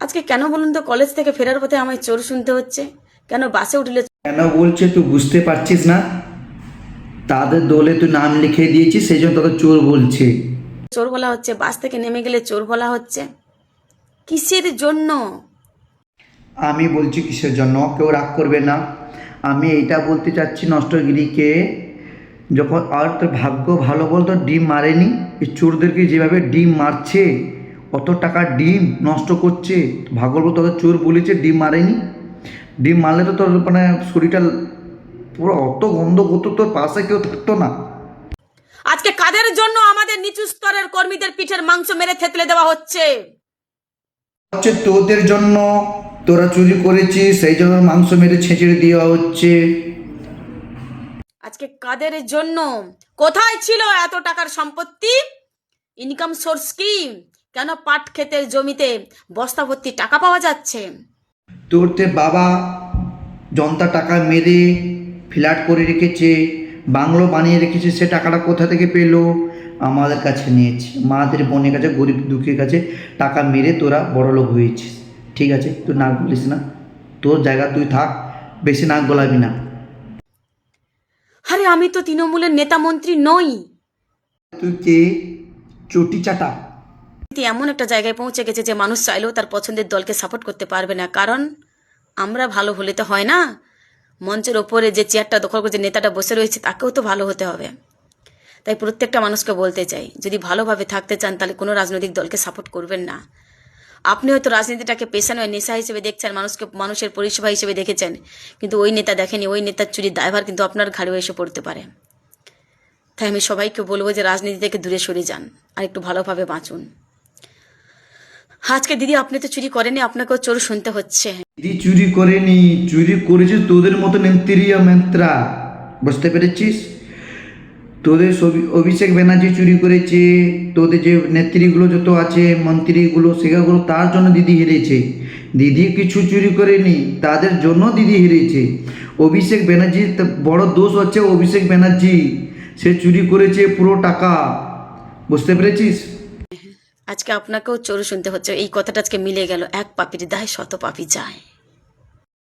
আজকে কেন বলুন তো কলেজ থেকে ফেরার পথে আমায় চোর শুনতে হচ্ছে? কেন বাসে উঠলে কেন বলছে তুই বুঝতে পারছিস না? তাদের দলে তুই নাম লিখে দিয়েছিস, সেই জন্য তোকে চোর বলছে। চোর বলা হচ্ছে, বাস থেকে নেমে গেলে চোর বলা হচ্ছে? কিসের জন্য? আমি বলছি কিসের জন্য, কেউ রাগ করবে না। আমি এইটা বলতে চাচ্ছি নষ্টগিরিকে, যখন আর তোর ভাগ্য ভালো বল তোর ডিম মারেনি। এই চোরদেরকে যেভাবে ডিম মারছে, অত টাকার ডিম নষ্ট করছে, ভাগ্য বল তোদের চোর বলেছে ডিম মারেনি। ডিম মারলে তো তোর মানে শরীরটা পুরো অত গন্ধ করতো, তোর পাশে কেউ থাকতো না। আজকে কাদের জন্য আমাদের নিচু স্তরের কর্মীদের পিঠের মাংস মেরে থেতলে দেওয়া হচ্ছে? হচ্ছে তোদের জন্য, তোরা চুরি করেছিস সেই জন্য মাংস মেরে ছেঁচড়ে দেওয়া হচ্ছে। আজকে কাদের জন্য? কোথায় ছিল এত টাকার সম্পত্তি? ইনকাম সোর্স কি? কেন পাট ক্ষেতের জমিতে বস্তা ভর্তি টাকা পাওয়া যাচ্ছে? তোর বাবা জনতা টাকা মেরে ফ্ল্যাট করে রেখেছে, বাংলো বানিয়ে রেখেছে, সে টাকাটা কোথা থেকে পেলো? আমাদের কাছে নিয়েছে, মাদের বোনের কাছে, গরিব দুঃখীর কাছে টাকা মেরে তোরা বড়লোক হয়েছিস। ঠিক আছে, তুই নাক গলিস না, তোর জায়গা তুই থাক, বেশি নাক গলাবি না। আরে আমি তো তৃণমূলের নেতা মন্ত্রী নই। তুই কে? চটি চাটা। এমন একটা জায়গায় পৌঁছে গেছে যে মানুষ চাইলেও তার পছন্দের দলকে সাপোর্ট করতে পারবে না, কারণ আমরা ভালো হলে তো হয় না। মঞ্চের ওপরে যে চেয়ারটা দখল করে যে নেতাটা বসে রয়েছে তাকেও তো ভালো হতে হবে। তাই প্রত্যেকটা মানুষকে বলতে চাই, যদি ভালোভাবে থাকতে চান তাহলে কোনো রাজনৈতিক দলকে সাপোর্ট করবেন না। আপনি হয়তো রাজনীতিটাকে পেশা নয় নেশা হিসেবে দেখছেন, মানুষের পরিষেবা হিসেবে দেখেছেন, কিন্তু ওই নেতা দেখেনি, ওই নেতার চুরির দায়ভার কিন্তু আপনার ঘাড়েও এসে পড়তে পারে। তাই আমি সবাইকে বলবো যে রাজনীতি থেকে দূরে সরে যান আর একটু ভালোভাবে বাঁচুন। আজকে দিদি আপনি তো চুরি করেনি, আপনাকেও চোর শুনতে হচ্ছে। দিদি চুরি করেনি, চুরি করেছে তোদের মতো নেত্রীয় মেন্ত্রা। বুঝতে পেরেছিস? তোদের অভিষেক ব্যানার্জি চুরি করেছে, তোদের যে নেত্রীগুলো যত আছে মন্ত্রীগুলো সেগুলো তার জন্য দিদি হেরেছে। দিদি কিছু চুরি করেনি, তাদের জন্য দিদি হেরেছে। অভিষেক ব্যানার্জির বড় দোষ হচ্ছে অভিষেক ব্যানার্জি, সে চুরি করেছে পুরো টাকা। বুঝতে পেরেছিস? আজকে আপনাকেও চোর শুনতে হচ্ছে, এই কথাটা আজকে মিলে গেল। এক পাপীর দায় শত পাপী যায়।